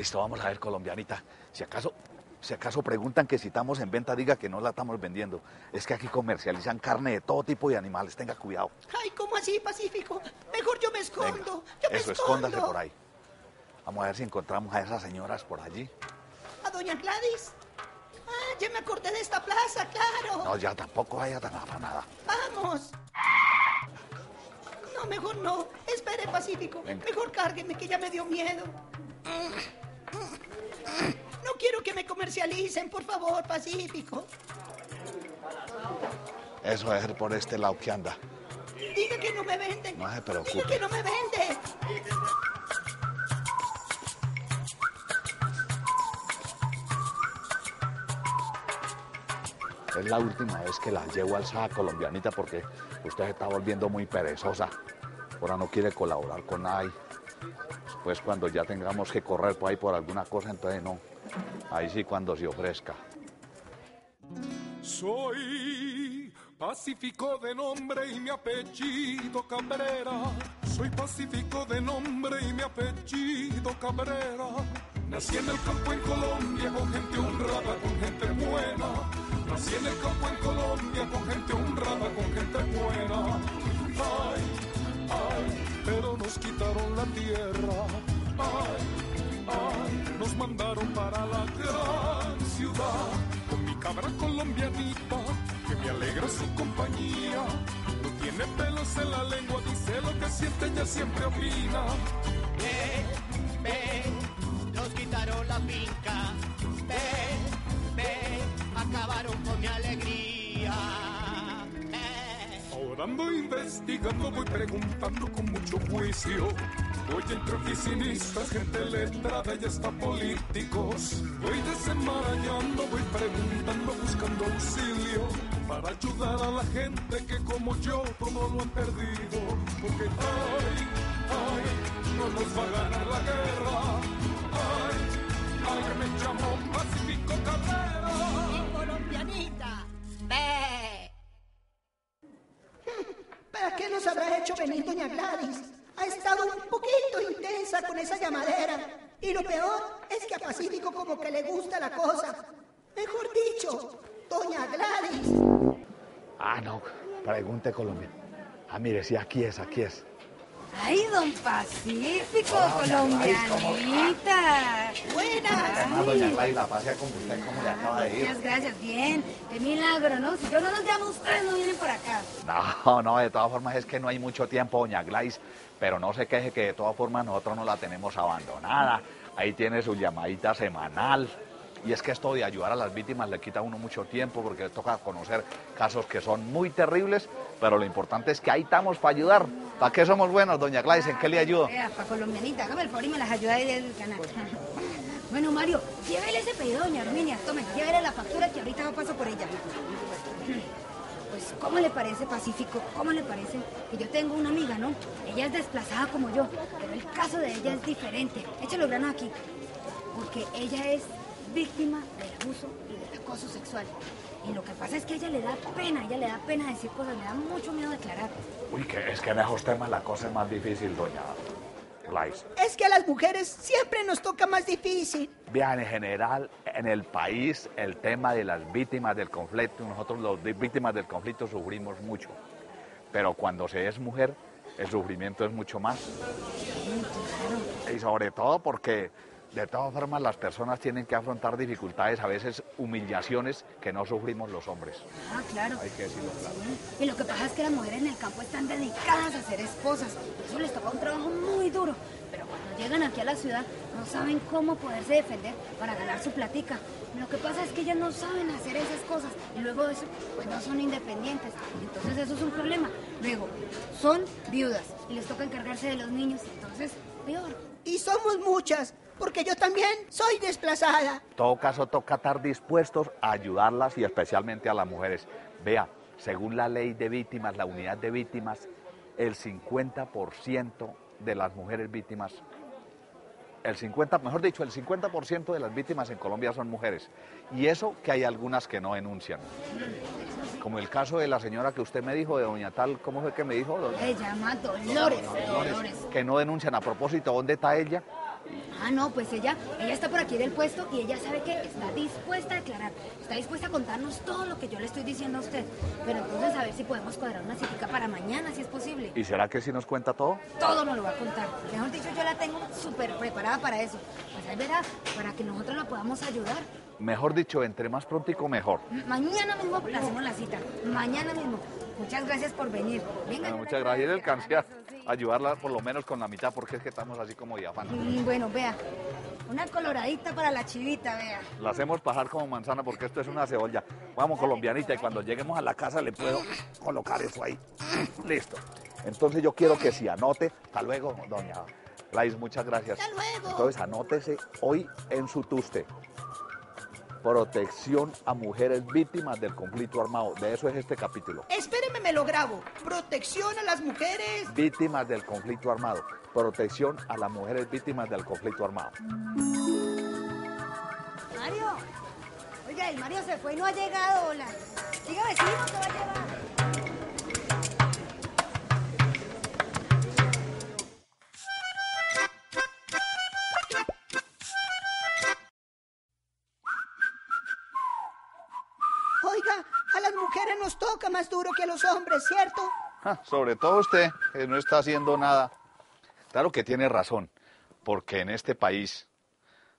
Listo, vamos a ver, colombianita. Si acaso preguntan que si estamos en venta, diga que no la estamos vendiendo. Es que aquí comercializan carne de todo tipo de animales. Tenga cuidado. Ay, ¿cómo así, Pacífico? Mejor yo me escondo. Venga, Yo me eso, escondo. escóndase por ahí. Vamos a ver si encontramos a esas señoras por allí. ¿A doña Gladys? Ah, ya me acordé de esta plaza, claro. No, ya tampoco vaya tan afanada. Vamos. No, mejor no. Espere, Pacífico. Venga. Mejor cárgueme, que ya me dio miedo. No quiero que me comercialicen, por favor, Pacífico. Eso debe ser por este lado que anda. Diga que no me venden. No se preocupe. Diga que no me vende. Es la última vez que la llevo alzada, colombianita, porque usted se está volviendo muy perezosa. Ahora no quiere colaborar con nadie. Después cuando ya tengamos que correr por ahí por alguna cosa, entonces no. Ahí sí cuando se ofrezca. Soy Pacífico de nombre y mi apellido Cabrera. Soy Pacífico de nombre y mi apellido Cabrera. Nací en el campo en Colombia con gente honrada, con gente buena. Nací en el campo en Colombia con gente honrada, con gente buena. Ay, ay, pero nos quitaron la tierra. Ay, ay, nos mandaron para la gran ciudad. Con mi cabra colombianita, que me alegra su compañía. No tiene pelos en la lengua, dice lo que siente, ella siempre opina. Nos quitaron la finca. Acabaron con mi alegría. Ahora ando investigando, voy preguntando con mucho juicio. Voy entre oficinistas, gente letrada y hasta políticos. Voy desenmarañando, voy preguntando, buscando auxilio. Para ayudar a la gente que como yo todo lo han perdido. Porque ay, ay, no nos va a ganar la guerra. Ay, ay, me llamo Pacífico Cabrera. Colombianita. ¡Ve! ¿Para qué nos habrá hecho venir doña Gladys? Ha estado un poquito intensa con esa llamadera. Y lo peor es que a Pacífico como que le gusta la cosa. Mejor dicho, doña Gladys. Ah, no, pregunte, Colombia. Ah, mire, sí, aquí es. Ay, don Pacífico, Hola, doña Gladys, colombianita. Buenas. Además, doña Gladys, la pasea con usted, ¿cómo le acaba de ir? Muchas gracias, bien. Qué milagro, ¿no? Si yo no los llamo, ustedes no vienen por acá. No, de todas formas es que no hay mucho tiempo, doña Gladys, pero no se queje que de todas formas nosotros no la tenemos abandonada. Ahí tiene su llamadita semanal. Y es que esto de ayudar a las víctimas le quita a uno mucho tiempo porque le toca conocer casos que son muy terribles, pero lo importante es que ahí estamos para ayudar. ¿Para qué somos buenos, doña Gladys? ¿En qué le ayudo? Para colombianita, hágame el favor y me las ayuda ahí del canal. Bueno, Mario, llévele ese pedido, doña Arminia. Tome, llévele la factura que ahorita paso por ella. Pues, ¿cómo le parece, Pacífico? ¿Cómo le parece? Que yo tengo una amiga, ¿no? Ella es desplazada como yo, pero el caso de ella es diferente. Échale los granos aquí. Porque ella es víctima del abuso y del acoso sexual. Y lo que pasa es que a ella le da pena decir cosas, le da mucho miedo declarar. Uy, que es que en esos temas la cosa es más difícil, doña Gladys. Es que a las mujeres siempre nos toca más difícil. Vean, en general, en el país, el tema de las víctimas del conflicto, nosotros los víctimas del conflicto sufrimos mucho. Pero cuando se es mujer, el sufrimiento es mucho más. Y sobre todo porque, de todas formas, las personas tienen que afrontar dificultades, a veces humillaciones que no sufrimos los hombres. Ah, claro. Hay que decirlo claro. Y lo que pasa es que las mujeres en el campo están dedicadas a ser esposas. Eso les toca un trabajo muy duro. Pero cuando llegan aquí a la ciudad, no saben cómo poderse defender para ganar su platica. Lo que pasa es que ellas no saben hacer esas cosas. Y luego de eso, pues no son independientes. Entonces eso es un problema. Luego, son viudas y les toca encargarse de los niños. Entonces, peor. Y somos muchas, porque yo también soy desplazada. En todo caso, toca estar dispuestos a ayudarlas y especialmente a las mujeres. Vea, según la ley de víctimas, la unidad de víctimas, el 50% de las mujeres víctimas, el 50% de las víctimas en Colombia son mujeres. Y eso que hay algunas que no denuncian. Como el caso de la señora que usted me dijo, de doña tal, ¿cómo fue que me dijo? Se llama Dolores. Que no denuncian. A propósito, ¿dónde está ella? Ah, no, pues ella está por aquí del puesto y ella sabe que está dispuesta a declarar, está dispuesta a contarnos todo lo que yo le estoy diciendo a usted. Pero entonces a ver si podemos cuadrar una citica para mañana, si es posible. ¿Y será que sí nos cuenta todo? Todo nos lo va a contar. Mejor dicho, yo la tengo súper preparada para eso. Pues ahí verá, para que nosotros la podamos ayudar. Mejor dicho, entre más prontico mejor. Mañana mismo le hacemos la cita. Mañana mismo. Muchas gracias por venir. Venga, Bueno, muchas gracias. Le alcancé a ayudarla por lo menos con la mitad porque es que estamos así como de afán. Bueno, vea. Una coloradita para la chivita, vea. La hacemos pajar como manzana porque esto es una cebolla. Vamos, colombianita, y cuando lleguemos a la casa le puedo colocar eso ahí. Listo. Entonces yo quiero que si anote. Hasta luego, doña Lais, muchas gracias. Hasta luego. Entonces anótese hoy en su tuste. Protección a mujeres víctimas del conflicto armado. De eso es este capítulo. Espéreme, me lo grabo. Protección a las mujeres. Víctimas del conflicto armado. Protección a las mujeres víctimas del conflicto armado. Mario. Oiga, el Mario se fue y no ha llegado, hola. Diga, vecino, que va a llegar. Oiga, a las mujeres nos toca más duro que a los hombres, ¿cierto? Sobre todo usted, que no está haciendo nada. Claro que tiene razón, porque en este país,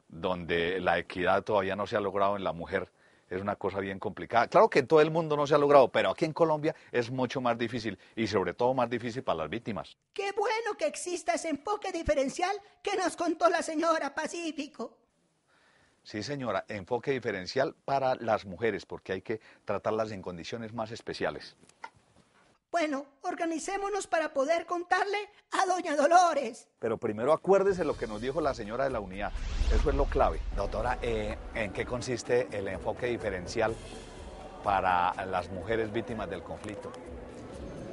donde la equidad todavía no se ha logrado en la mujer, es una cosa bien complicada. Claro que en todo el mundo no se ha logrado, pero aquí en Colombia es mucho más difícil y sobre todo más difícil para las víctimas. Qué bueno que exista ese enfoque diferencial que nos contó la señora Pacífico. Sí, señora, enfoque diferencial para las mujeres, porque hay que tratarlas en condiciones más especiales. Bueno, organicémonos para poder contarle a doña Dolores. Pero primero acuérdese lo que nos dijo la señora de la unidad. Eso es lo clave. Doctora, ¿en qué consiste el enfoque diferencial para las mujeres víctimas del conflicto?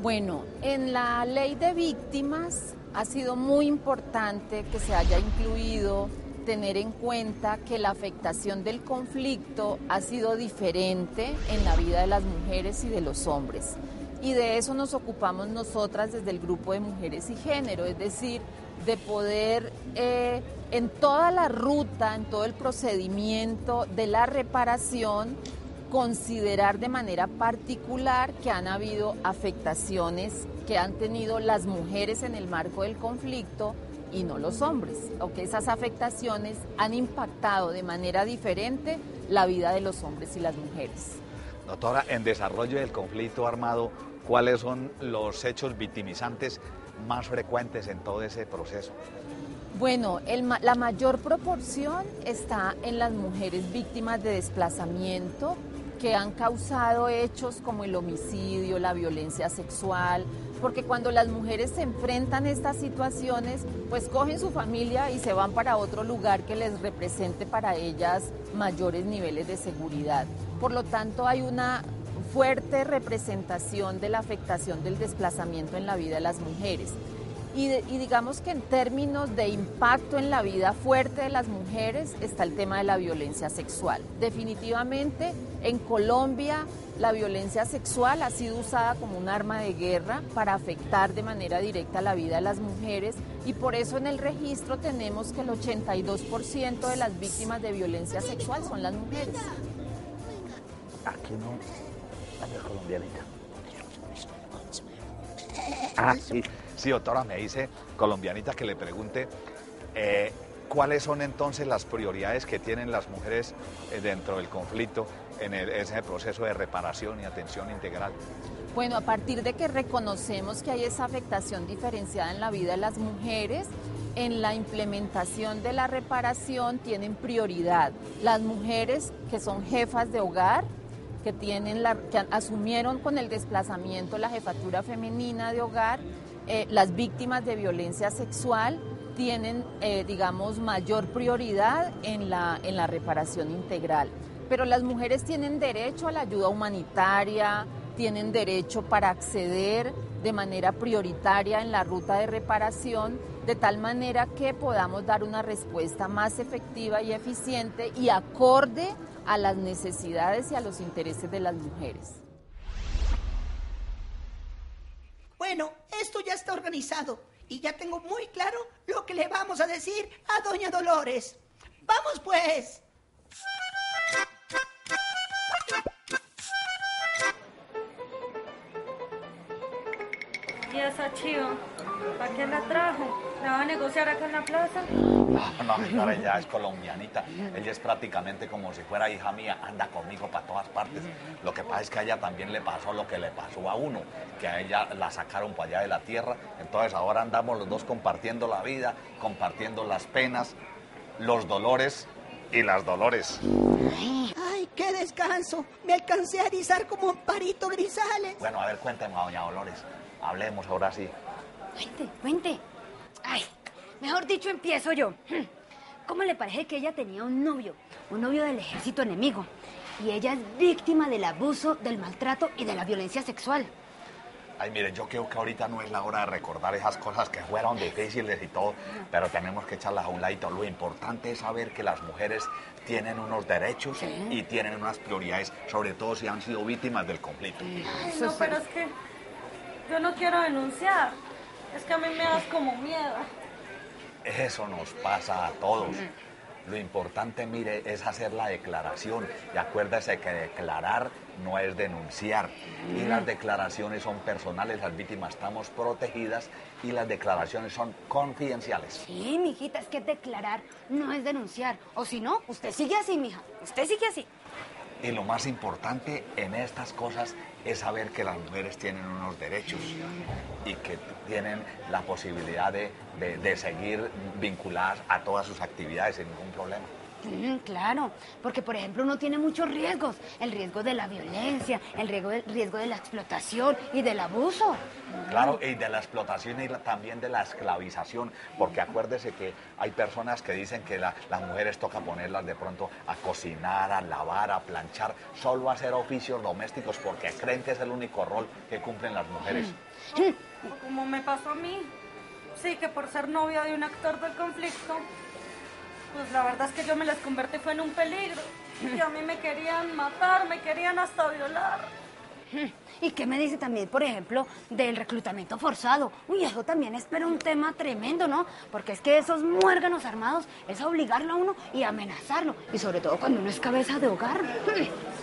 Bueno, en la ley de víctimas ha sido muy importante que se haya incluido tener en cuenta que la afectación del conflicto ha sido diferente en la vida de las mujeres y de los hombres. Y de eso nos ocupamos nosotras desde el grupo de Mujeres y Género, es decir, de poder en toda la ruta, en todo el procedimiento de la reparación, considerar de manera particular que han habido afectaciones que han tenido las mujeres en el marco del conflicto y no los hombres, o que esas afectaciones han impactado de manera diferente la vida de los hombres y las mujeres. Doctora, en desarrollo del conflicto armado, ¿cuáles son los hechos victimizantes más frecuentes en todo ese proceso? Bueno, la mayor proporción está en las mujeres víctimas de desplazamiento que han causado hechos como el homicidio, la violencia sexual, porque cuando las mujeres se enfrentan a estas situaciones, pues cogen su familia y se van para otro lugar que les represente para ellas mayores niveles de seguridad. Por lo tanto, hay una fuerte representación de la afectación del desplazamiento en la vida de las mujeres. Y digamos que en términos de impacto en la vida fuerte de las mujeres está el tema de la violencia sexual. Definitivamente en Colombia la violencia sexual ha sido usada como un arma de guerra para afectar de manera directa la vida de las mujeres y por eso en el registro tenemos que el 82% de las víctimas de violencia sexual son las mujeres. Aquí no, la colombianita. Ah, sí. Sí, doctora, me dice colombianita que le pregunte cuáles son entonces las prioridades que tienen las mujeres dentro del conflicto en ese proceso de reparación y atención integral. Bueno, a partir de que reconocemos que hay esa afectación diferenciada en la vida de las mujeres, en la implementación de la reparación tienen prioridad las mujeres que son jefas de hogar, que asumieron con el desplazamiento la jefatura femenina de hogar. Las víctimas de violencia sexual tienen, digamos, mayor prioridad en la reparación integral. Pero las mujeres tienen derecho a la ayuda humanitaria, tienen derecho para acceder de manera prioritaria en la ruta de reparación, de tal manera que podamos dar una respuesta más efectiva y eficiente y acorde a las necesidades y a los intereses de las mujeres. Bueno, esto ya está organizado Y ya tengo muy claro lo que le vamos a decir a doña Dolores. ¡Vamos, pues! ¿Y esa chiva? ¿Para qué la trajo? ¿La va a negociar acá en la plaza? No, mi cara, ella es colombianita. Ella es prácticamente como si fuera hija mía. Anda conmigo para todas partes. Lo que pasa es que a ella también le pasó lo que le pasó a uno. Que a ella la sacaron para allá de la tierra. Entonces ahora andamos los dos compartiendo la vida, compartiendo las penas, los dolores y las dolores. ¡Ay, qué descanso! Me alcancé a erizar como un parito Grisales. Bueno, a ver, cuénteme, doña Dolores. Hablemos ahora sí. Cuente. Ay, mejor dicho, empiezo yo. ¿Cómo le parece que ella tenía un novio del ejército enemigo? Y ella es víctima del abuso, del maltrato y de la violencia sexual. Ay, mire, yo creo que ahorita no es la hora de recordar esas cosas que fueron difíciles y todo, pero tenemos que echarlas a un ladito. Lo importante es saber que las mujeres tienen unos derechos y tienen unas prioridades, sobre todo si han sido víctimas del conflicto. Ay, no, pero es que yo no quiero denunciar. Es que a mí me das como miedo. Eso nos pasa a todos. Lo importante, mire, es hacer la declaración. Y acuérdese que declarar no es denunciar. Y las declaraciones son personales, las víctimas estamos protegidas y las declaraciones son confidenciales. Sí, mijita, es que declarar no es denunciar. O si no, usted sigue así, mija. Usted sigue así. Y lo más importante en estas cosas es saber que las mujeres tienen unos derechos y que tienen la posibilidad de seguir vinculadas a todas sus actividades sin ningún problema. Claro, porque por ejemplo uno tiene muchos riesgos, el riesgo de la violencia, el riesgo de la explotación y del abuso. Claro, y de la explotación y también de la esclavización, porque acuérdese que hay personas que dicen que las mujeres toca ponerlas de pronto a cocinar, a lavar, a planchar, solo a hacer oficios domésticos porque creen que es el único rol que cumplen las mujeres. Como me pasó a mí. Sí, que por ser novia de un actor del conflicto, pues la verdad es que yo me les convertí fue en un peligro. Y a mí me querían matar, me querían hasta violar. ¿Y qué me dice también, por ejemplo, del reclutamiento forzado? Uy, eso también es pero un tema tremendo, ¿no? Porque es que esos muérganos armados es obligarlo a uno y amenazarlo. Y sobre todo cuando uno es cabeza de hogar.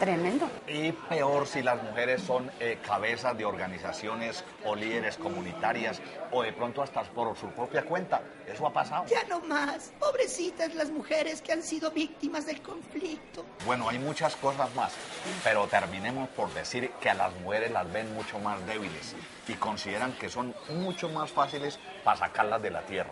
Tremendo. Y peor si las mujeres son cabezas de organizaciones o líderes comunitarias o de pronto hasta por su propia cuenta. Eso ha pasado. Ya no más. Pobrecitas las mujeres que han sido víctimas del conflicto. Bueno, hay muchas cosas más, pero terminemos por decir que a las mujeres las ven mucho más débiles y consideran que son mucho más fáciles para sacarlas de la tierra.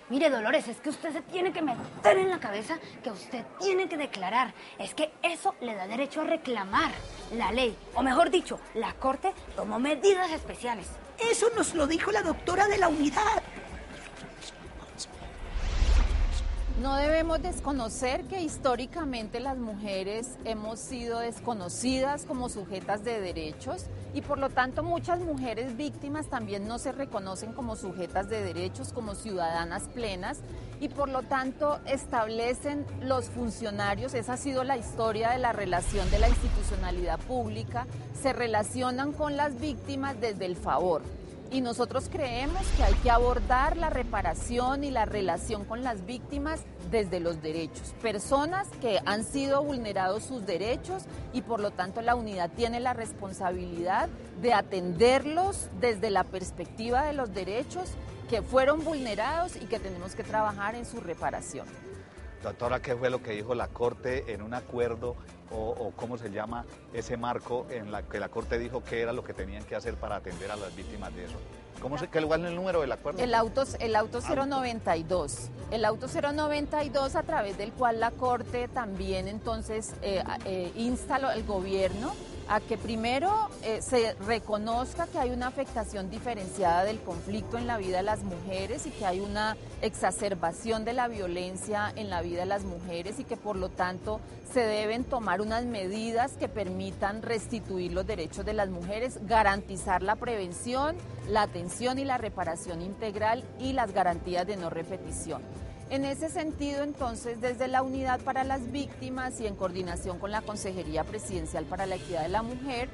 Mire, Dolores, es que usted se tiene que meter en la cabeza que usted tiene que declarar. Es que eso le da derecho a reclamar. La ley, o mejor dicho, la Corte tomó medidas especiales. Eso nos lo dijo la doctora de la unidad. No debemos desconocer que históricamente las mujeres hemos sido desconocidas como sujetas de derechos y por lo tanto muchas mujeres víctimas también no se reconocen como sujetas de derechos, como ciudadanas plenas y por lo tanto establecen los funcionarios, esa ha sido la historia de la relación de la institucionalidad pública, se relacionan con las víctimas desde el favor. Y nosotros creemos que hay que abordar la reparación y la relación con las víctimas desde los derechos. Personas que han sido vulnerados sus derechos y por lo tanto la unidad tiene la responsabilidad de atenderlos desde la perspectiva de los derechos que fueron vulnerados y que tenemos que trabajar en su reparación. Doctora, ¿qué fue lo que dijo la Corte en un acuerdo o cómo se llama ese marco en la que la Corte dijo que era lo que tenían que hacer para atender a las víctimas de eso? ¿Cuál es el número del acuerdo? El auto 092. El auto 092 a través del cual la Corte también entonces insta al gobierno a que primero se reconozca que hay una afectación diferenciada del conflicto en la vida de las mujeres y que hay una exacerbación de la violencia en la vida de las mujeres y que por lo tanto se deben tomar unas medidas que permitan restituir los derechos de las mujeres, garantizar la prevención, la atención y la reparación integral y las garantías de no repetición. En ese sentido, entonces, desde la Unidad para las Víctimas y en coordinación con la Consejería Presidencial para la Equidad de la Mujer,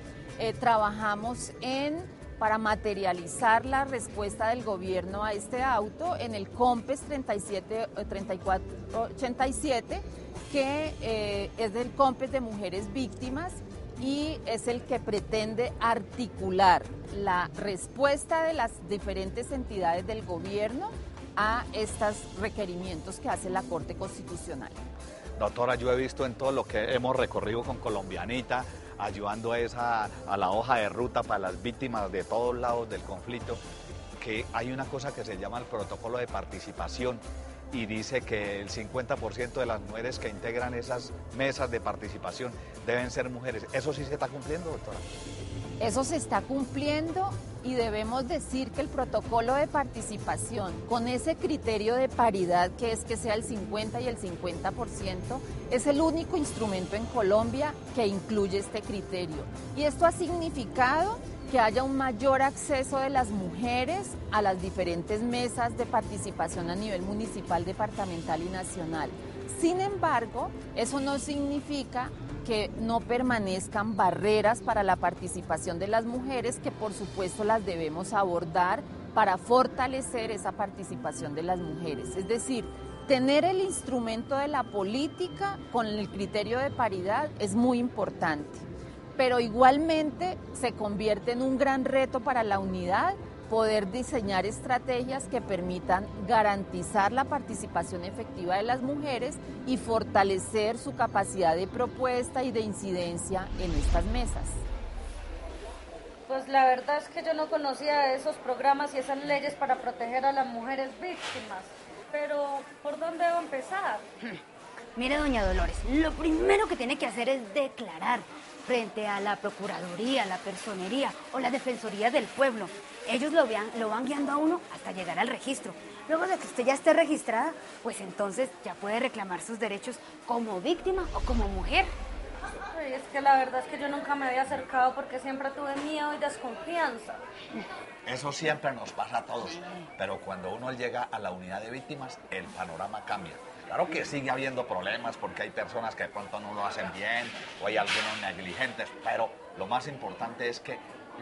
trabajamos en para materializar la respuesta del gobierno a este auto en el COMPES 3487, que es del COMPES de mujeres víctimas y es el que pretende articular la respuesta de las diferentes entidades del gobierno a estos requerimientos que hace la Corte Constitucional. Doctora, yo he visto en todo lo que hemos recorrido con Colombianita, ayudando a la hoja de ruta para las víctimas de todos lados del conflicto, que hay una cosa que se llama el protocolo de participación y dice que el 50% de las mujeres que integran esas mesas de participación deben ser mujeres. ¿Eso sí se está cumpliendo, doctora? Eso se está cumpliendo y debemos decir que el protocolo de participación, con ese criterio de paridad que es que sea el 50 y el 50%, es el único instrumento en Colombia que incluye este criterio. Y esto ha significado que haya un mayor acceso de las mujeres a las diferentes mesas de participación a nivel municipal, departamental y nacional. Sin embargo, eso no significa que no permanezcan barreras para la participación de las mujeres, que por supuesto las debemos abordar para fortalecer esa participación de las mujeres. Es decir, tener el instrumento de la política con el criterio de paridad es muy importante, pero igualmente se convierte en un gran reto para la unidad poder diseñar estrategias que permitan garantizar la participación efectiva de las mujeres y fortalecer su capacidad de propuesta y de incidencia en estas mesas. Pues la verdad es que yo no conocía esos programas y esas leyes para proteger a las mujeres víctimas, pero ¿por dónde debo empezar? Mire, doña Dolores, lo primero que tiene que hacer es declarar frente a la Procuraduría, la Personería o la Defensoría del Pueblo. Ellos lo van guiando a uno hasta llegar al registro. Luego de que usted ya esté registrada, pues entonces ya puede reclamar sus derechos como víctima o como mujer. Ay, es que la verdad es que yo nunca me había acercado porque siempre tuve miedo y desconfianza. Eso siempre nos pasa a todos, pero cuando uno llega a la unidad de víctimas, el panorama cambia. Claro que sigue habiendo problemas porque hay personas que de pronto no lo hacen bien o hay algunos negligentes, pero lo más importante es que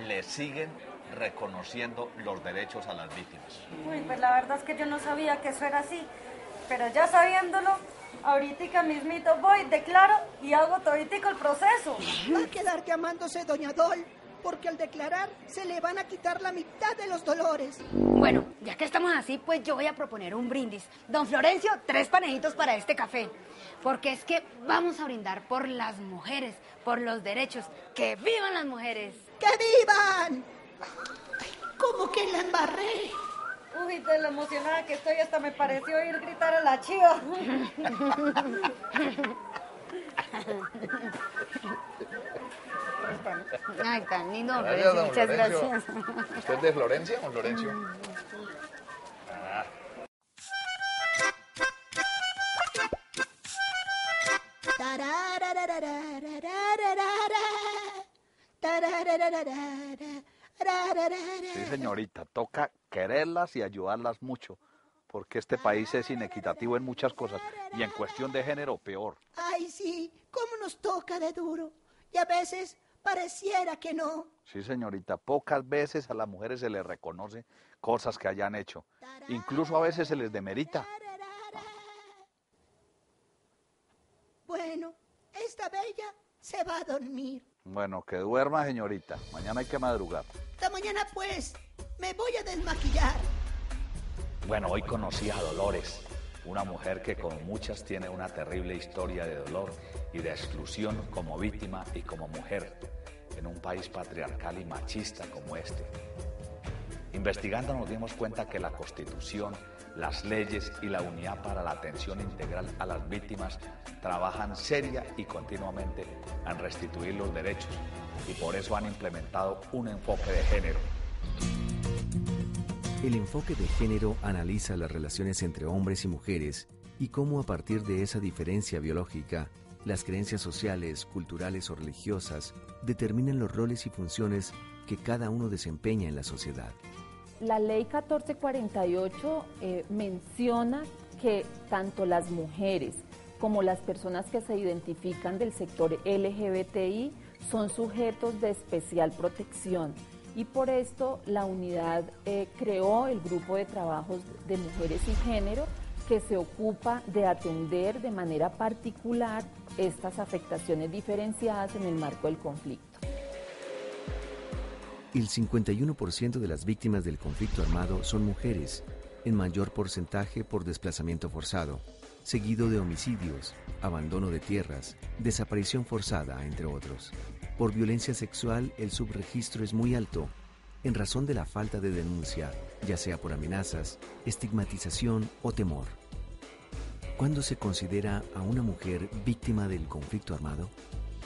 le siguen reconociendo los derechos a las víctimas. Uy, pues la verdad es que yo no sabía que eso era así, pero ya sabiéndolo, ahorita mismito voy, declaro y hago toditico el proceso. Va a quedar llamándose Doña Dol, porque al declarar se le van a quitar la mitad de los dolores. Bueno, ya que estamos así, pues yo voy a proponer un brindis. Don Florencio, 3 panejitos para este café. Porque es que vamos a brindar por las mujeres, por los derechos. ¡Que vivan las mujeres! ¡Que vivan! ¿Cómo que la embarré? Uy, de lo emocionada que estoy, hasta me pareció ir a gritar a la chiva. Ay, tan lindo, Gracias, don muchas Florencio. gracias. ¿Usted es de Florencia, don Florencio? Sí, señorita, toca quererlas y ayudarlas mucho, porque este país es inequitativo en muchas cosas y en cuestión de género peor. Ay, sí, cómo nos toca de duro. Y a veces pareciera que no. Sí, señorita, pocas veces a las mujeres se les reconoce cosas que hayan hecho. Incluso a veces se les demerita. Bueno, esta bella se va a dormir. Bueno, que duerma, señorita. Mañana hay que madrugar. Hasta mañana, pues. Me voy a desmaquillar. Bueno, hoy conocí a Dolores, una mujer que como muchas tiene una terrible historia de dolor y de exclusión como víctima y como mujer en un país patriarcal y machista como este. Investigando nos dimos cuenta que la Constitución, las leyes y la Unidad para la Atención Integral a las Víctimas trabajan seria y continuamente en restituir los derechos y por eso han implementado un enfoque de género. El enfoque de género analiza las relaciones entre hombres y mujeres y cómo a partir de esa diferencia biológica, las creencias sociales, culturales o religiosas determinan los roles y funciones que cada uno desempeña en la sociedad. La ley 1448 menciona que tanto las mujeres como las personas que se identifican del sector LGBTI son sujetos de especial protección y por esto la unidad creó el grupo de trabajos de mujeres y género que se ocupa de atender de manera particular estas afectaciones diferenciadas en el marco del conflicto. El 51% de las víctimas del conflicto armado son mujeres, en mayor porcentaje por desplazamiento forzado, seguido de homicidios, abandono de tierras, desaparición forzada, entre otros. Por violencia sexual, el subregistro es muy alto, en razón de la falta de denuncia, ya sea por amenazas, estigmatización o temor. ¿Cuándo se considera a una mujer víctima del conflicto armado?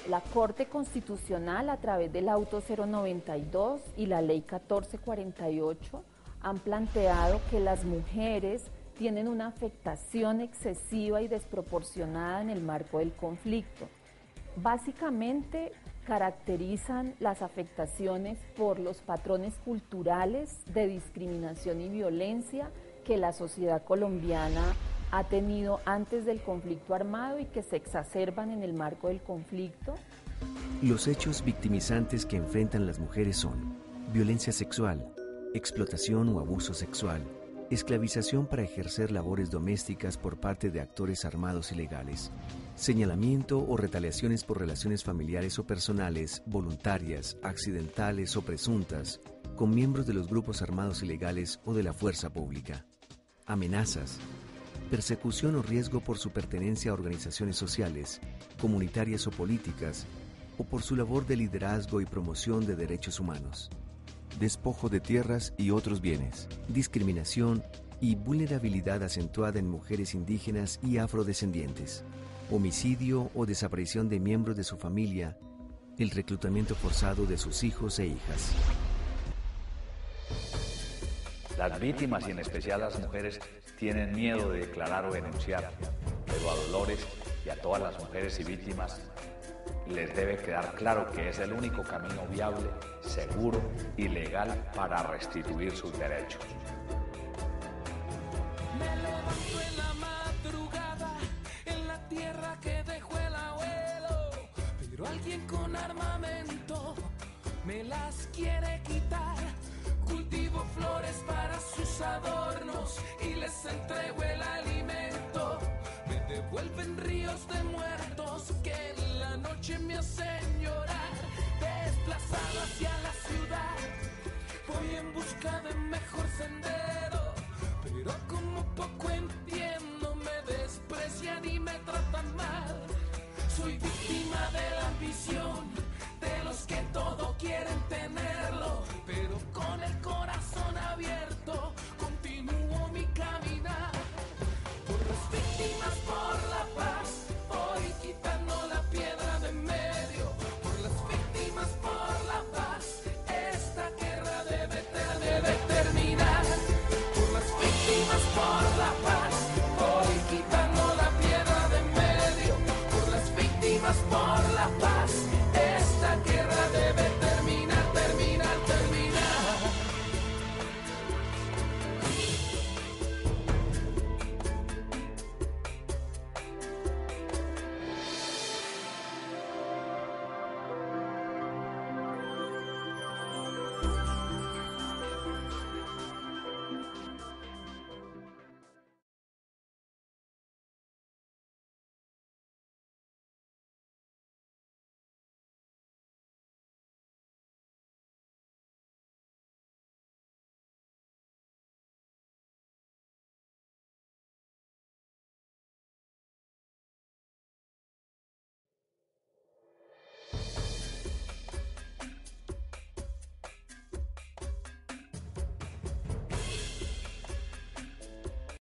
La Corte Constitucional, a través del Auto 092 y la Ley 1448, han planteado que las mujeres tienen una afectación excesiva y desproporcionada en el marco del conflicto. Básicamente, caracterizan las afectaciones por los patrones culturales de discriminación y violencia que la sociedad colombiana ha tenido antes del conflicto armado y que se exacerban en el marco del conflicto. Los hechos victimizantes que enfrentan las mujeres son violencia sexual, explotación o abuso sexual, esclavización para ejercer labores domésticas por parte de actores armados ilegales, señalamiento o retaliaciones por relaciones familiares o personales, voluntarias, accidentales o presuntas, con miembros de los grupos armados ilegales o de la fuerza pública, amenazas, persecución o riesgo por su pertenencia a organizaciones sociales, comunitarias o políticas, o por su labor de liderazgo y promoción de derechos humanos, despojo de tierras y otros bienes, discriminación y vulnerabilidad acentuada en mujeres indígenas y afrodescendientes, homicidio o desaparición de miembros de su familia, el reclutamiento forzado de sus hijos e hijas. Las víctimas, y en especial las mujeres, tienen miedo de declarar o denunciar, pero a Dolores y a todas las mujeres y víctimas les debe quedar claro que es el único camino viable, seguro y legal para restituir sus derechos. Me levanto en la madrugada, en la tierra que dejó el abuelo, pero alguien con armamento me las quiere quitar. Cultivo flores para sus adornos y les entrego el alimento. Me devuelven ríos de muertos que en la noche me hacen llorar. Desplazado